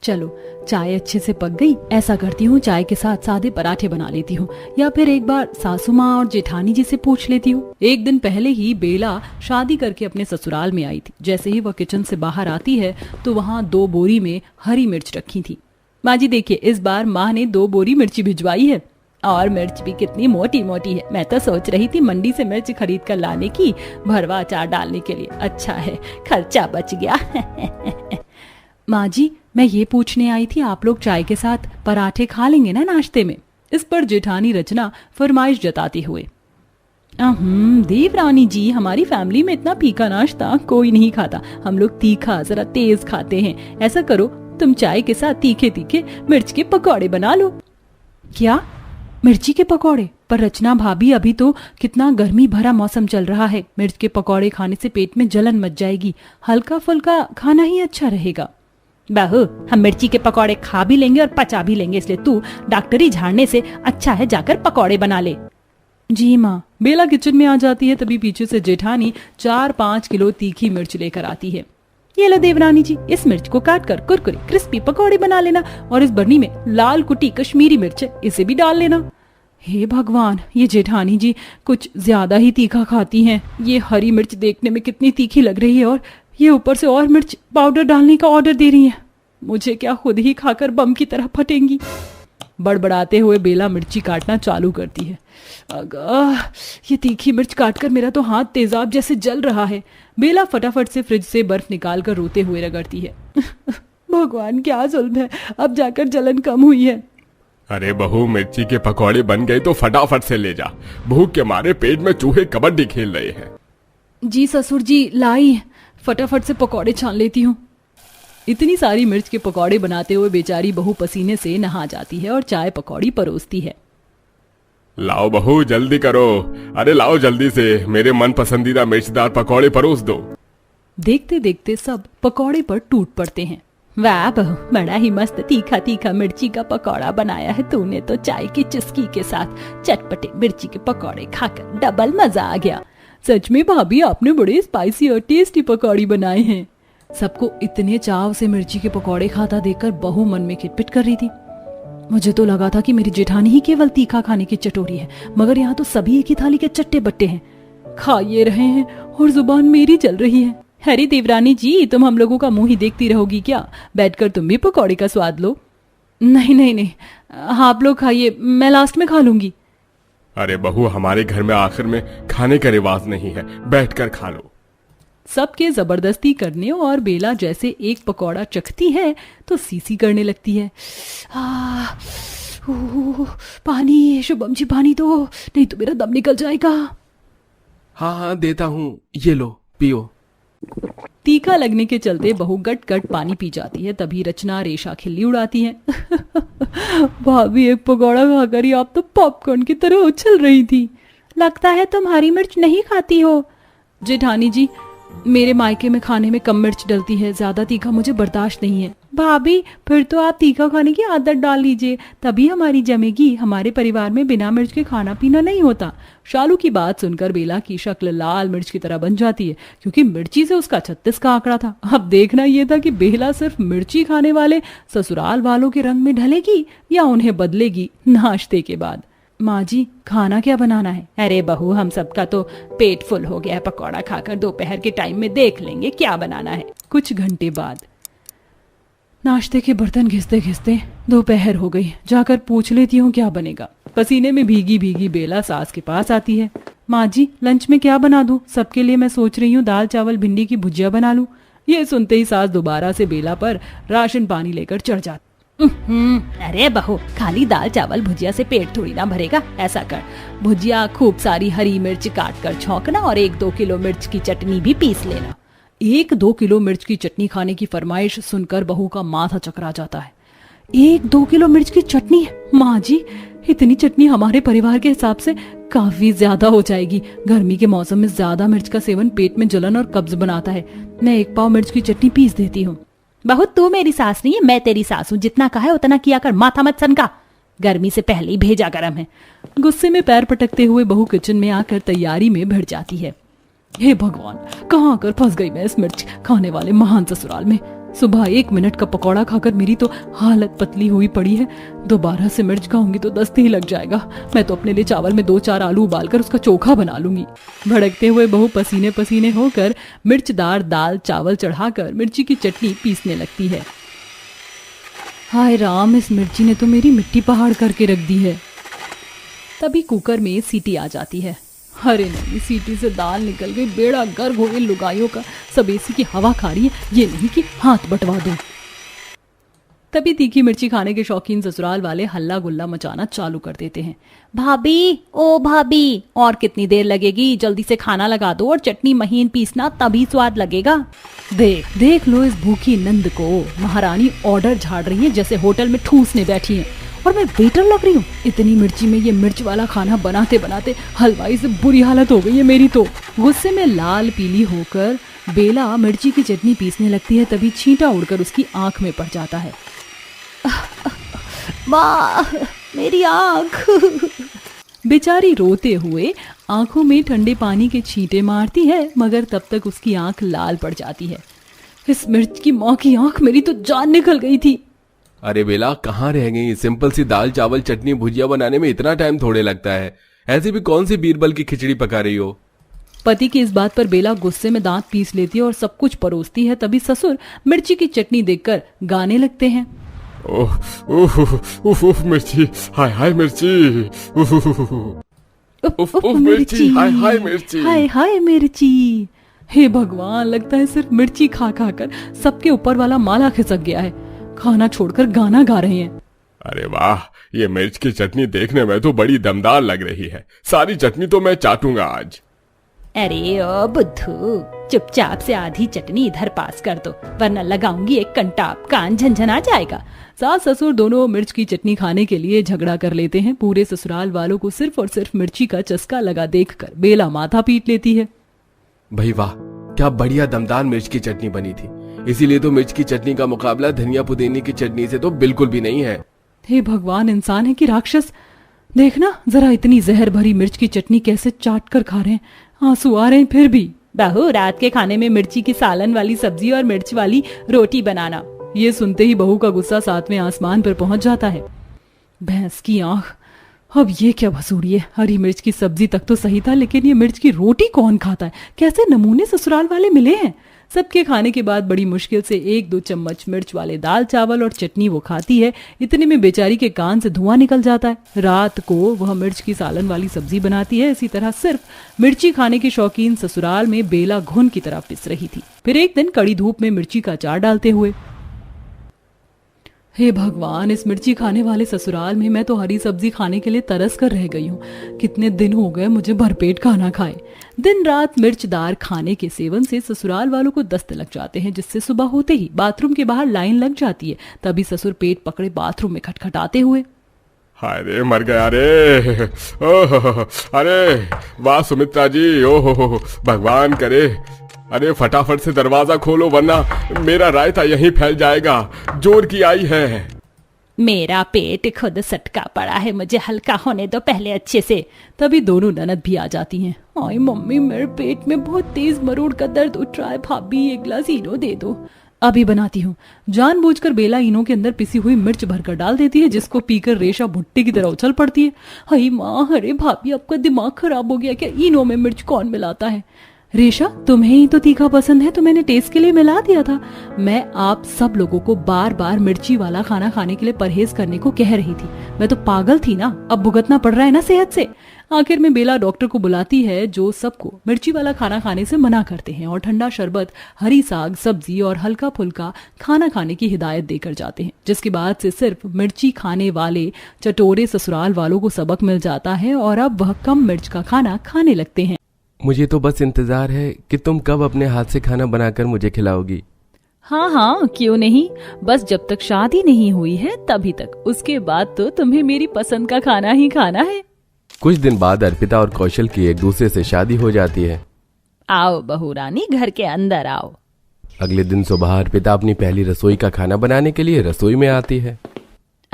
चलो चाय अच्छे से पक गई, ऐसा करती हूँ चाय के साथ सादे पराठे बना लेती हूँ, या फिर एक बार सासू माँ और जेठानी जी से पूछ लेती हूँ। एक दिन पहले ही बेला शादी करके अपने ससुराल में आई थी। जैसे ही वह किचन से बाहर आती है तो वहाँ 2 बोरी में हरी मिर्च रखी थी। माँ जी देखिए, इस बार माँ ने 2 बोरी मिर्ची भिजवाई है, और मिर्च भी कितनी मोटी मोटी है। मैं तो सोच रही थी मंडी से मिर्च खरीद कर लाने की, भरवा अचार डालने के लिए। अच्छा है खर्चा बच गया। माँ जी मैं ये पूछने आई थी, आप लोग चाय के साथ पराठे खा लेंगे ना नाश्ते में? इस पर जेठानी रचना फरमाइश जताते हुए, देवरानी जी, हमारी फैमिली में इतना फीका नाश्ता कोई नहीं खाता, हम लोग तीखा जरा तेज खाते हैं। ऐसा करो तुम चाय के साथ तीखे तीखे मिर्च के पकौड़े बना लो। क्या मिर्ची के पकौड़े? पर रचना भाभी अभी तो कितना गर्मी भरा मौसम चल रहा है, मिर्च के पकौड़े खाने से पेट में जलन मच जाएगी, हल्का फुल्का खाना ही अच्छा रहेगा। बहू हम मिर्ची के पकौड़े खा भी लेंगे और पचा भी लेंगे, इसलिए तू डॉक्टरी झाड़ने से अच्छा है जाकर पकौड़े बना ले। जी माँ। बेला किचन में आ जाती है, तभी पीछे से जेठानी 4-5 किलो तीखी मिर्च लेकर आती है। ये लो देवरानी जी, इस मिर्च को काट कर कुरकुरे क्रिस्पी पकौड़े बना लेना, और इस बरनी में लाल कुटी कश्मीरी मिर्च है, इसे भी डाल लेना। हे भगवान, ये जेठानी जी कुछ ज्यादा ही तीखा खाती हैं। ये हरी मिर्च देखने में कितनी तीखी लग रही है, और ये ऊपर से और मिर्च पाउडर डालने का ऑर्डर दे रही है। मुझे क्या खुद ही खाकर बम की तरह फटेंगी। बड़बड़ाते हुए बेला मिर्ची काटना चालू करती है। अगा, ये तीखी मिर्च काटकर मेरा तो हाथ तेजाब जैसे जल रहा है। बेला फटाफट से फ्रिज से बर्फ निकालकर रोते हुए रगड़ती है। भगवान क्या जुल्म है, अब जाकर जलन कम हुई है। अरे बहू, मिर्ची के पकौड़े बन गए तो फटाफट से ले जा, भूख के मारे पेट में चूहे कबड्डी खेल रहे हैं। जी ससुर जी लाई, फटाफट से पकौड़े छान लेती हूँ। इतनी सारी मिर्च के पकौड़े बनाते हुए बेचारी बहू पसीने से नहा जाती है और चाय पकौड़ी परोसती है। लाओ बहू जल्दी करो, अरे लाओ जल्दी से, मेरे मन पसंदीदा मिर्चदार पकौड़े परोस दो। देखते देखते सब पकौड़े पर टूट पड़ते हैं। वाह बहू, बड़ा ही मस्त तीखा तीखा मिर्ची का पकौड़ा बनाया है तूने तो। चाय की चुस्की के साथ चटपटे मिर्ची के पकौड़े खाकर डबल मजा आ गया। सच में भाभी, आपने बड़े स्पाइसी और टेस्टी पकौड़ी बनाए हैं। सबको इतने चाव से मिर्ची के पकौड़े खाता देखकर बहू मन में खिटपिट कर रही थी। मुझे तो लगा था कि मेरी जेठानी ही केवल तीखा खाने की चटोरी है, मगर यहाँ तो सभी एक ही थाली के चट्टे बट्टे हैं, खा ये रहे हैं और जुबान मेरी चल रही है। अरे देवरानी जी, तुम हम लोगों का मुंह ही देखती रहोगी क्या? बैठकर तुम भी पकौड़े का स्वाद लो। नहीं नहीं नहीं, आप लोग खाइए, मैं लास्ट में खा लूंगी। अरे बहू, हमारे घर में आखिर में खाने का रिवाज नहीं है, बैठकर खा लो। सबके जबरदस्ती करने और बेला जैसे एक पकौड़ा चखती है तो सीसी करने लगती है। पानी, शुभम जी पानी दो, नहीं तो मेरा दम निकल जाएगा। हाँ हाँ देता हूँ, ये लो पियो। तीखा लगने के चलते बहू गट गट पानी पी जाती है। तभी रचना रेशा खिल्ली उड़ाती है। भाभी, एक पकौड़ा खाकर ही आप तो पॉपकॉर्न की तरह उछल रही थी। लगता है तुम हरी मिर्च नहीं खाती हो। जेठानी जी, मेरे मायके में खाने में कम मिर्च डलती है, ज्यादा तीखा मुझे बर्दाश्त नहीं है। भाभी, फिर तो आप तीखा खाने की आदत डाल लीजिए, तभी हमारी जमेगी। हमारे परिवार में बिना मिर्च के खाना पीना नहीं होता। शालू की बात सुनकर बेला की शक्ल लाल मिर्च की तरह बन जाती है, क्योंकि मिर्ची से उसका 36 का आंकड़ा था। अब देखना यह था कि बेला सिर्फ मिर्ची खाने वाले ससुराल वालों के रंग में ढलेगी या उन्हें बदलेगी नाश्ते के बाद। माँ जी, खाना क्या बनाना है? अरे बहू, हम सबका तो पेट फुल हो गया है पकौड़ा खाकर, दोपहर के टाइम में देख लेंगे क्या बनाना है। कुछ घंटे बाद नाश्ते के बर्तन घिसते घिसते दोपहर हो गई। जाकर पूछ लेती हूँ क्या बनेगा। पसीने में भीगी भीगी बेला सास के पास आती है। माँ जी, लंच में क्या बना दूँ? सबके लिए मैं सोच रही हूँ दाल चावल भिंडी की भुजिया बना लूँ। ये सुनते ही सास दोबारा से बेला पर राशन पानी लेकर चढ़ जाती। अरे बहू, खाली दाल चावल भुजिया से पेट थोड़ी ना भरेगा। ऐसा कर, भुजिया खूब सारी हरी मिर्च काट कर छौंकना और 1-2 किलो मिर्च की चटनी भी पीस लेना। 1-2 किलो मिर्च की चटनी खाने की फरमाइश सुनकर बहू का माथा चकरा जाता है। 1-2 किलो मिर्च की चटनी? माँ जी, इतनी चटनी हमारे परिवार के हिसाब से काफी ज्यादा हो जाएगी। गर्मी के मौसम में ज्यादा मिर्च का सेवन पेट में जलन और कब्ज बनाता है। मैं 1 पाव मिर्च की चटनी पीस देती हूँ। बहुत, तू मेरी सास नहीं है, मैं तेरी सास हूँ। जितना कहा है उतना किया कर, माथा मत सनका। गर्मी से पहले ही भेजा गरम है। गुस्से में पैर पटकते हुए बहू किचन में आकर तैयारी में भिड़ जाती है। हे भगवान, कहाँ आकर फंस गई मैं इस मिर्च खाने वाले महान ससुराल में। सुबह 1 मिनट का पकौड़ा खाकर मेरी तो हालत पतली हुई पड़ी है। दोबारा से मिर्च खाऊंगी तो दस्त ही लग जाएगा। मैं तो अपने लिए चावल में 2-4 आलू उबालकर उसका चोखा बना लूंगी। भड़कते हुए बहू पसीने पसीने होकर मिर्चदार दाल चावल चढ़ाकर मिर्ची की चटनी पीसने लगती है। हाय राम, इस मिर्ची ने तो मेरी मिट्टी पहाड़ करके रख दी है। तभी कुकर में सीटी आ जाती है। अरे नहीं, सीटी से दाल निकल गई। बेड़ा गर्क हो गई लुगाइयों का। सब एसी की हवा खा रही है, ये नहीं कि हाथ बटवा दूं। तभी तीखी मिर्ची खाने के शौकीन ससुराल वाले हल्ला गुल्ला मचाना चालू कर देते हैं। भाभी, ओ भाभी, और कितनी देर लगेगी? जल्दी से खाना लगा दो और चटनी महीन पीसना, तभी स्वाद लगेगा। देख देख लो इस भूखी नंद को। महारानी ऑर्डर झाड़ रही है जैसे होटल में ठूसने बैठी है, और मैं वेटर लग रही हूँ। इतनी मिर्ची में ये मिर्च वाला खाना बनाते बनाते हलवाई से बुरी हालत हो गई है मेरी तो। गुस्से में लाल पीली होकर बेला मिर्ची की चटनी पीसने लगती है। तभी छींटा उड़कर उसकी आंख में पड़ जाता है। माँ, मेरी आंख। बेचारी रोते हुए आंखों में ठंडे पानी के छींटे मारती है, मगर तब तक उसकी आंख लाल पड़ जाती है। इस मिर्च की माँ की आंख, मेरी तो जान निकल गई थी। अरे बेला, कहाँ रह गई? सिंपल सी दाल चावल चटनी भुजिया बनाने में इतना टाइम थोड़े लगता है। ऐसे भी कौन सी बीरबल की खिचड़ी पका रही हो? पति की इस बात पर बेला गुस्से में दांत पीस लेती है और सब कुछ परोसती है। तभी ससुर मिर्ची की चटनी देखकर गाने लगते हैं। ओह ओह ओह ओह, मिर्ची, हाय हाय मिर्ची, उफ, उफ, मिर्ची, हाय हाय मिर्ची, हाय हाय मिर्ची। हे भगवान, लगता है सिर्फ मिर्ची खा खा कर सबके ऊपर वाला माला खिसक गया है। खाना छोड़कर गाना गा रहे हैं। अरे वाह, ये मिर्च की चटनी देखने में तो बड़ी दमदार लग रही है। सारी चटनी तो मैं चाटूंगा आज। अरे ओ बुद्धू, चुपचाप से आधी चटनी इधर पास कर दो, वरना लगाऊंगी एक कंटाप, कान झंझना जाएगा। सास ससुर दोनों मिर्च की चटनी खाने के लिए झगड़ा कर लेते हैं। पूरे ससुराल वालों को सिर्फ और सिर्फ मिर्ची का चस्का लगा देखकर बेला माथा पीट लेती है। भाई वाह, क्या बढ़िया दमदार मिर्च की चटनी बनी थी। इसीलिए तो मिर्च की चटनी का मुकाबला धनिया पुदीने की चटनी से तो बिल्कुल भी नहीं है। हे भगवान, इंसान है कि राक्षस? देखना जरा, इतनी जहर भरी मिर्च की चटनी कैसे चाट कर खा रहे हैं। आंसू आ रहे हैं फिर भी। बहू, रात के खाने में मिर्ची की सालन वाली सब्जी और मिर्च वाली रोटी बनाना। ये सुनते ही बहू का गुस्सा 7वें आसमान पर पहुंच जाता है। भैंस की आंख, अब ये क्या भसूड़ी है? हरी मिर्च की सब्जी तक तो सही था, लेकिन ये मिर्च की रोटी कौन खाता है? कैसे नमूने ससुराल वाले मिले हैं? सबके खाने के बाद बड़ी मुश्किल से 1-2 चम्मच मिर्च वाले दाल चावल और चटनी वो खाती है। इतने में बेचारी के कान से धुआं निकल जाता है। रात को वह मिर्च की सालन वाली सब्जी बनाती है। इसी तरह सिर्फ मिर्ची खाने के शौकीन ससुराल में बेला घुन की तरह पिस रही थी। फिर एक दिन कड़ी धूप में मिर्ची का अचार डालते हुए, हे भगवान, इस मिर्ची खाने वाले ससुराल में मैं तो हरी सब्जी खाने के लिए तरस कर रह गई हूँ। कितने दिन हो गए मुझे भरपेट खाना खाए। दिन रात मिर्चदार खाने के सेवन से ससुराल वालों को दस्त लग जाते हैं, जिससे सुबह होते ही बाथरूम के बाहर लाइन लग जाती है। तभी ससुर पेट पकड़े बाथरूम में खटखटाते हुए, हाय रे, मर गया रे। ओह, अरे वाह सुमित्रा जी, ओह भगवान करे। अरे फटाफट से दरवाजा खोलो, वरना मेरा रायता यहीं फैल जाएगा। जोर की आई है। मेरा पेट खुद सटका पड़ा है, मुझे हल्का होने दो पहले अच्छे से। तभी दोनों ननद भी आ जाती हैं। आई मम्मी, मेरे पेट में बहुत तेज मरोड़ का दर्द उठ रहा है। भाभी, एक गिलास इनो दे दो। अभी बनाती हूँ। जानबूझकर बेला इनो के अंदर पिसी हुई मिर्च भरकर डाल देती है, जिसको पीकर रेशा भुट्टे की तरह उछल पड़ती है। हाय माँ, अरे भाभी, आपका दिमाग खराब हो गया क्या? इनो में मिर्च कौन मिलाता है? रेशा, तुम्हें ही तो तीखा पसंद है, तो मैंने टेस्ट के लिए मिला दिया था। मैं आप सब लोगों को बार बार मिर्ची वाला खाना खाने के लिए परहेज करने को कह रही थी। मैं तो पागल थी ना, अब भुगतना पड़ रहा है ना सेहत से। आखिर में बेला डॉक्टर को बुलाती है, जो सबको मिर्ची वाला खाना खाने से मना करते हैं और ठंडा शरबत, हरी साग सब्जी और हल्का फुल्का खाना खाने की हिदायत देकर जाते हैं। जिसके बाद से सिर्फ मिर्ची खाने वाले चटोरे ससुराल वालों को सबक मिल जाता है और अब वह कम मिर्च का खाना खाने लगते हैं। मुझे तो बस इंतजार है कि तुम कब अपने हाथ से खाना बनाकर मुझे खिलाओगी। हाँ हाँ, क्यों नहीं। बस जब तक शादी नहीं हुई है तभी तक। उसके बाद तो तुम्हें मेरी पसंद का खाना ही खाना है। कुछ दिन बाद अर्पिता और कौशल की एक दूसरे से शादी हो जाती है। आओ बहू रानी, घर के अंदर आओ। अगले दिन सुबह अर्पिता अपनी पहली रसोई का खाना बनाने के लिए रसोई में आती है।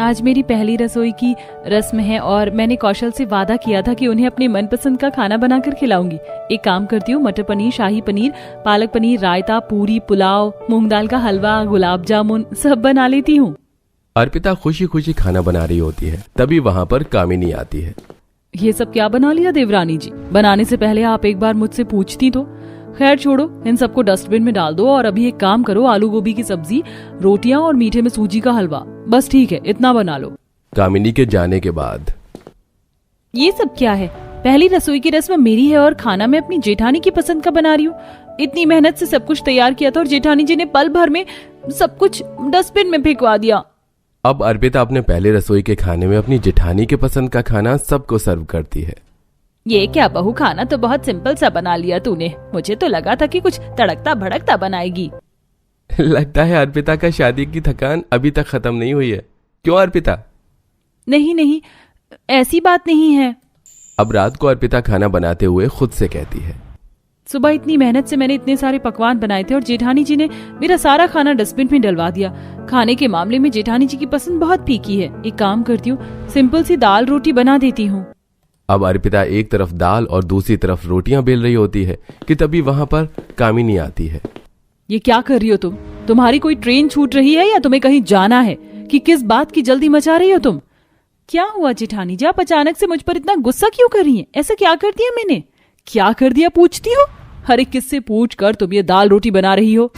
आज मेरी पहली रसोई की रस्म है और मैंने कौशल से वादा किया था कि उन्हें अपने मनपसंद का खाना बनाकर खिलाऊंगी। एक काम करती हूँ, मटर पनीर, शाही पनीर, पालक पनीर, रायता, पूरी, पुलाव, मूंग दाल का हलवा, गुलाब जामुन सब बना लेती हूँ। अर्पिता खुशी खुशी खाना बना रही होती है, तभी वहाँ पर कामिनी आती है। ये सब क्या बना लिया देवरानी जी? बनाने से पहले आप एक बार मुझसे पूछती तो। खैर छोड़ो, इन सबको डस्टबिन में डाल दो और अभी एक काम करो, आलू गोभी की सब्जी, रोटियां और मीठे में सूजी का हलवा, बस ठीक है, इतना बना लो। कामिनी के जाने के बाद ये सब क्या है? पहली रसोई की रस्म मेरी है और खाना मैं अपनी जेठानी की पसंद का बना रही हूँ। इतनी मेहनत से सब कुछ तैयार किया था और जेठानी जी ने पल भर में सब कुछ डस्टबिन में फेंकवा दिया। अब अर्पिता अपने पहले रसोई के खाने में अपनी जेठानी के पसंद का खाना सबको सर्व करती है। ये क्या बहू, खाना तो बहुत सिंपल सा बना लिया तूने। मुझे तो लगा था कि कुछ तड़कता भड़कता बनाएगी। लगता है अर्पिता का शादी की थकान अभी तक खत्म नहीं हुई है। क्यों अर्पिता? नहीं नहीं, ऐसी बात नहीं है। अब रात को अर्पिता खाना बनाते हुए खुद से कहती है, सुबह इतनी मेहनत से मैंने इतने सारे पकवान बनाए थे और जेठानी जी ने मेरा सारा खाना डस्टबिन में डलवा दिया। खाने के मामले में जेठानी जी की पसंद बहुत फीकी है। एक काम करती हूँ, सिंपल सी दाल रोटी बना देती हूँ। अब अर्पिता एक तरफ दाल और दूसरी तरफ रोटियां बेल रही होती है कि तभी वहां पर कामिनी आती है। ये क्या कर रही हो तुम? तुम्हारी कोई ट्रेन छूट रही है या तुम्हें कहीं जाना है कि किस बात की जल्दी मचा रही हो तुम? क्या हुआ जेठानी जी, आप अचानक से मुझ पर इतना गुस्सा क्यों कर रही हैं? ऐसा क्या कर दिया मैंने? क्या कर दिया पूछती हो? हर एक किससे पूछ कर तुम ये दाल रोटी बना रही हो?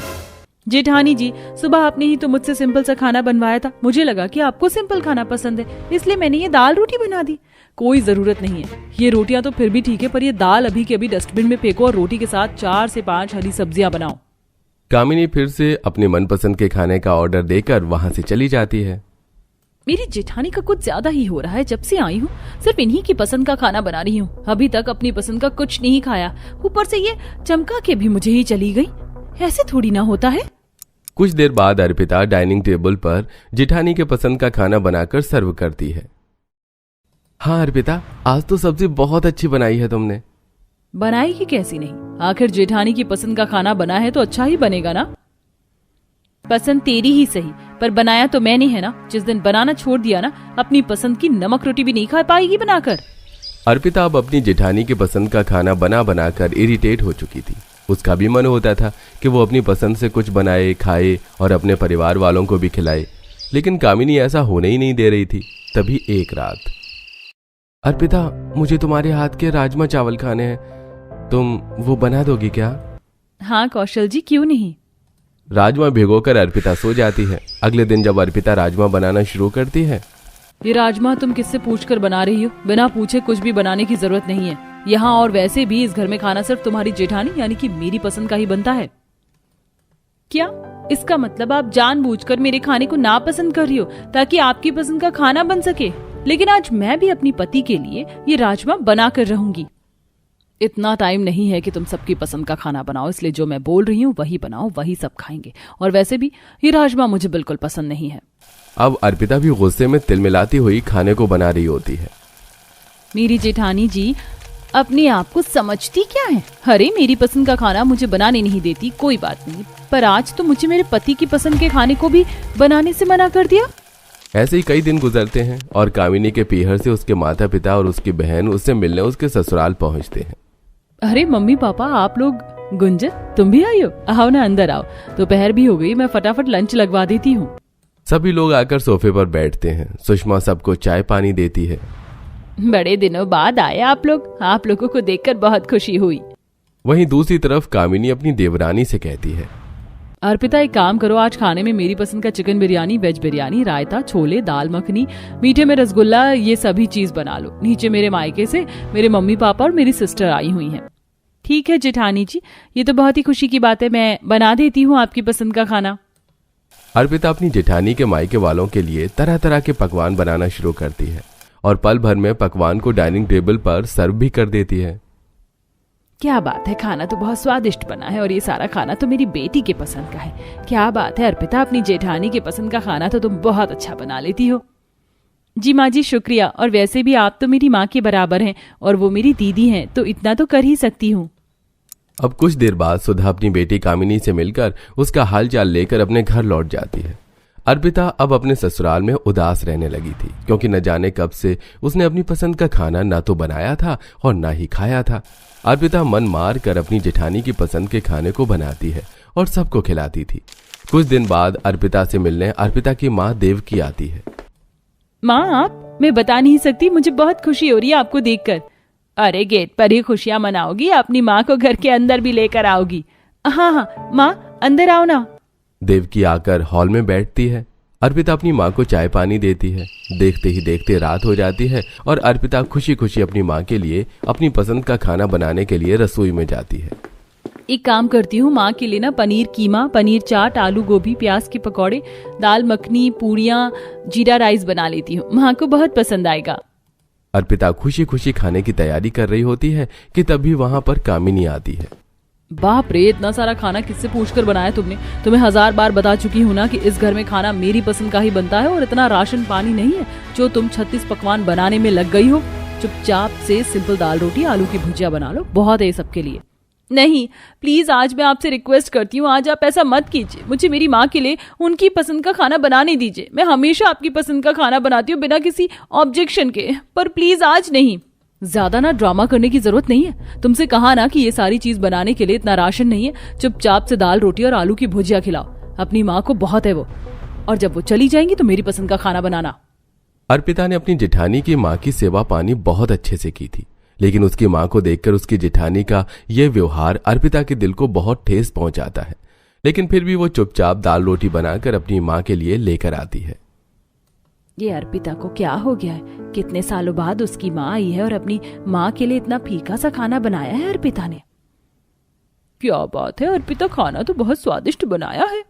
जेठानी जी, सुबह आपने ही तो मुझसे सिंपल सा खाना बनवाया था। मुझे लगा कि आपको सिंपल खाना पसंद है, इसलिए मैंने ये दाल रोटी बना दी। कोई जरूरत नहीं है। ये रोटियां तो फिर भी ठीक है, पर ये दाल अभी के अभी डस्टबिन में फेंको और रोटी के साथ 4 से 5 हरी सब्जियां बनाओ। कामिनी फिर से अपने मनपसंद के खाने का ऑर्डर देकर वहां से चली जाती है। मेरी जेठानी का कुछ ज्यादा ही हो रहा है। जब से आई हूँ सिर्फ इन्हीं की पसंद का खाना बना रही हूँ। अभी तक अपनी पसंद का कुछ नहीं खाया, ऊपर से ये चमका के भी मुझे ही चली गई। ऐसे थोड़ी ना होता है। कुछ देर बाद अर्पिता डाइनिंग टेबल पर जेठानी के पसंद का खाना बनाकर सर्व करती है। हाँ अर्पिता, आज तो सब्जी बहुत अच्छी बनाई है तुमने। बनाई ही कैसी नहीं, आखिर जेठानी की पसंद का खाना बना है तो अच्छा ही बनेगा ना। पसंद तेरी ही सही, पर बनाया तो मैंने है ना। जिस दिन बनाना छोड़ दिया ना, अपनी पसंद की नमक रोटी भी नहीं खा पाएगी बनाकर। अर्पिता अब अपनी जेठानी के पसंद का खाना बना बनाकर इरिटेट हो चुकी थी। उसका भी मन होता था कि वो अपनी पसंद से कुछ बनाए, खाए और अपने परिवार वालों को भी खिलाए, लेकिन कामिनी ऐसा होने ही नहीं दे रही थी। तभी एक रात, अर्पिता मुझे तुम्हारे हाथ के राजमा चावल खाने हैं, तुम वो बना दोगी क्या? हाँ कौशल जी, क्यों नहीं। राजमा भिगोकर अर्पिता सो जाती है। अगले दिन जब अर्पिता राजमा बनाना शुरू करती है, ये राजमा तुम किससे पूछकर बना रही हो? बिना पूछे कुछ भी बनाने की जरूरत नहीं है यहाँ, और वैसे भी इस घर में खाना सिर्फ तुम्हारी जेठानी यानी कि मेरी पसंद का ही बनता है। क्या इसका मतलब आप जानबूझकर मेरे खाने को नापसंद कर रही हो ताकि आपकी पसंद का खाना बन सके? लेकिन आज मैं भी अपनी पति के लिए ये राजमा बना कर रहूंगी। इतना टाइम नहीं है कि तुम सबकी पसंद का खाना बनाओ, इसलिए जो मैं बोल रही हूँ वही बनाओ, वही सब खाएंगे। और वैसे भी ये राजमा मुझे बिल्कुल पसंद नहीं है। अब अर्पिता भी गुस्से में तिलमिलाती हुई खाने को बना रही होती है। मेरी जेठानी जी अपने आप को समझती क्या है? अरे मेरी पसंद का खाना मुझे बनाने नहीं देती, कोई बात नहीं, पर आज तो मुझे मेरे पति की पसंद के खाने को भी बनाने से मना कर दिया। ऐसे ही कई दिन गुजरते हैं और कामिनी के पीहर से उसके माता पिता और उसकी बहन उससे मिलने उसके ससुराल पहुंचते हैं। अरे मम्मी पापा आप लोग, गुंजन तुम भी आई हो? आओ ना अंदर आओ, दोपहर भी हो गई, मैं फटाफट लंच लगवा देती हूँ। सभी लोग आकर सोफे पर बैठते हैं। सुषमा सबको चाय पानी देती है। बड़े दिनों बाद आए आप लोग, आप लोगों को देखकर बहुत खुशी हुई। वहीं दूसरी तरफ कामिनी अपनी देवरानी से कहती है, अर्पिता एक काम करो, आज खाने में मेरी पसंद का चिकन बिरयानी, वेज बिरयानी, रायता, छोले, दाल मखनी, मीठे में रसगुल्ला, ये सभी चीज बना लो। नीचे मेरे मायके से मेरे मम्मी पापा और मेरी सिस्टर आई हुई हैं। ठीक है जेठानी जी, ये तो बहुत ही खुशी की बात है, मैं बना देती हूँ आपकी पसंद का खाना। अर्पिता अपनी जेठानी के मायके वालों के लिए तरह तरह के पकवान बनाना शुरू करती है और पल भर में पकवान को डाइनिंग टेबल पर सर्व भी कर देती है। क्या बात है, खाना तो बहुत स्वादिष्ट बना है और ये सारा खाना तो मेरी बेटी के पसंद का है। क्या बात है अर्पिता, अपनी जेठानी के पसंद का खाना तो तुम बहुत अच्छा बना लेती हो। जी माँ जी शुक्रिया, और वैसे भी आप तो मेरी माँ के बराबर हैं और वो मेरी दीदी हैं, तो इतना तो कर ही सकती हूँ। अब कुछ देर बाद सुधा अपनी बेटी कामिनी से मिलकर उसका हालचाल लेकर अपने घर लौट जाती है। अर्पिता अब अपने ससुराल में उदास रहने लगी थी, क्योंकि न जाने कब से उसने अपनी पसंद का खाना ना तो बनाया था और ना ही खाया था। अर्पिता मन मार कर अपनी जेठानी की पसंद के खाने को बनाती है और सबको खिलाती थी। कुछ दिन बाद अर्पिता से मिलने अर्पिता की माँ देवकी आती है। माँ आप, मैं बता नहीं सकती, मुझे बहुत खुशी हो रही है आपको देखकर। अरे गेट पर ही खुशियां मनाओगी, अपनी माँ को घर के अंदर भी लेकर आओगी। हाँ हाँ माँ, अंदर आओ ना। देवकी आकर हॉल में बैठती है। अर्पिता अपनी माँ को चाय पानी देती है। देखते ही देखते रात हो जाती है और अर्पिता खुशी खुशी अपनी माँ के लिए अपनी पसंद का खाना बनाने के लिए रसोई में जाती है। एक काम करती हूँ, माँ के लिए ना पनीर कीमा, पनीर चाट, आलू गोभी, प्याज के पकौड़े, दाल मखनी, पूड़ियाँ, जीरा राइस बना लेती हूँ, माँ को बहुत पसंद आएगा। अर्पिता खुशी खुशी खाने की तैयारी कर रही होती है कि तभी वहां पर कामिनी आती है। बाप रे, इतना सारा खाना किससे पूछकर बनाया तुमने? तुम्हें 1000 बार बता चुकी हूँ ना कि इस घर में खाना मेरी पसंद का ही बनता है और इतना राशन पानी नहीं है जो तुम 36 पकवान बनाने में लग गई हो। चुपचाप से सिंपल दाल रोटी, आलू की भुजिया बना लो, बहुत है सबके लिए। नहीं प्लीज, आज मैं आपसे रिक्वेस्ट करती हूँ, आज आप ऐसा मत कीजिए, मुझे मेरी माँ के लिए उनकी पसंद का खाना बनाने दीजिए। मैं हमेशा आपकी पसंद का खाना बनाती हूँ बिना किसी ऑब्जेक्शन के, पर प्लीज आज नहीं। ज्यादा ना ड्रामा करने की जरूरत नहीं है, तुमसे कहा ना कि ये सारी चीज बनाने के लिए इतना राशन नहीं है। चुपचाप से दाल रोटी और आलू की भुजिया खिलाओ, अपनी माँ को बहुत है वो, और जब वो चली जाएंगी तो मेरी पसंद का खाना बनाना। अर्पिता ने अपनी जेठानी की माँ की सेवा पानी बहुत अच्छे से की थी, लेकिन उसकी माँ को देखकर उसकी जेठानी का यह व्यवहार अर्पिता के दिल को बहुत ठेस पहुंचाता है। लेकिन फिर भी वो चुपचाप दाल रोटी बनाकर अपनी माँ के लिए लेकर आती है। ये अर्पिता को क्या हो गया है? कितने सालों बाद उसकी माँ आई है और अपनी माँ के लिए इतना फीका सा खाना बनाया है अर्पिता ने। क्या बात है, अर्पिता खाना तो बहुत स्वादिष्ट बनाया है।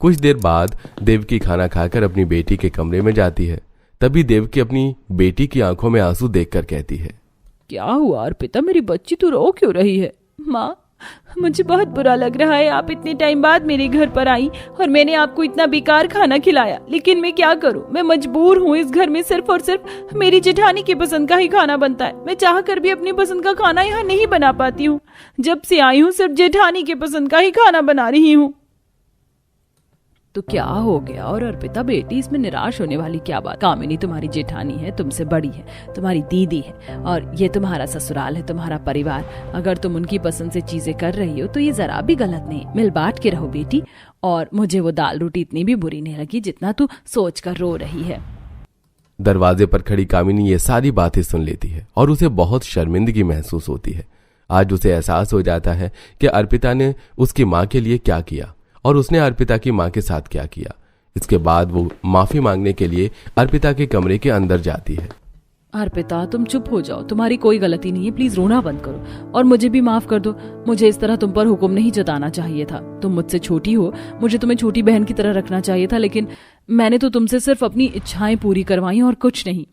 कुछ देर बाद देवकी खाना खाकर अपनी बेटी के कमरे में जाती है। तभी देवकी अपनी बेटी की आंखों में आंसू देखकर कहती है, क्या हुआ अर्पिता, मेरी बच्ची तू रो क्यों रही है? माँ, मुझे बहुत बुरा लग रहा है, आप इतने टाइम बाद मेरे घर पर आई और मैंने आपको इतना बेकार खाना खिलाया, लेकिन मैं क्या करूं, मैं मजबूर हूँ। इस घर में सिर्फ और सिर्फ मेरी जेठानी की पसंद का ही खाना बनता है। मैं चाह कर भी अपनी पसंद का खाना यहाँ नहीं बना पाती हूँ। जब से आई हूँ सिर्फ जेठानी की पसंद का ही खाना बना रही हूँ। तो क्या हो गया? और अर्पिता बेटी, इसमें निराश होने वाली क्या बात? कामिनी तुम्हारी जेठानी है, तुमसे बड़ी है, तुम्हारी दीदी है, और ये तुम्हारा ससुराल है, तुम्हारा परिवार। अगर तुम उनकी पसंद से चीजें कर रही हो तो ये जरा भी गलत नहीं। मिल बांट के रहो बेटी। और मुझे वो दाल रोटी इतनी भी बुरी नहीं लगी जितना तू सोच कर रो रही है। दरवाजे पर खड़ी कामिनी ये सारी बातें सुन लेती है और उसे बहुत शर्मिंदगी महसूस होती है। आज उसे एहसास हो जाता है कि अर्पिता ने उसकी माँ के लिए क्या किया और उसने अर्पिता की माँ के साथ क्या किया। इसके बाद वो माफी मांगने के लिए अर्पिता के कमरे के अंदर जाती है। अर्पिता तुम चुप हो जाओ, तुम्हारी कोई गलती नहीं है, प्लीज रोना बंद करो और मुझे भी माफ कर दो। मुझे इस तरह तुम पर हुक्म नहीं जताना चाहिए था। तुम मुझसे छोटी हो, मुझे तुम्हें छोटी बहन की तरह रखना चाहिए था, लेकिन मैंने तो तुमसे सिर्फ अपनी इच्छाएं पूरी करवाई और कुछ नहीं।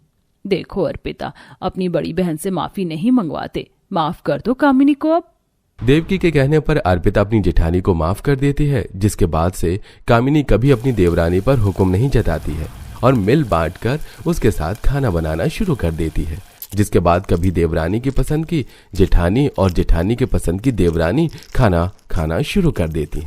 देखो अर्पिता, अपनी बड़ी बहन से माफी नहीं मंगवाते, माफ कर दो कामिनी को। अब देवकी के कहने पर अर्पिता अपनी जेठानी को माफ कर देती है, जिसके बाद से कामिनी कभी अपनी देवरानी पर हुक्म नहीं जताती है और मिल बांटकर उसके साथ खाना बनाना शुरू कर देती है। जिसके बाद कभी देवरानी की पसंद की जेठानी और जेठानी के पसंद की देवरानी खाना खाना शुरू कर देती है।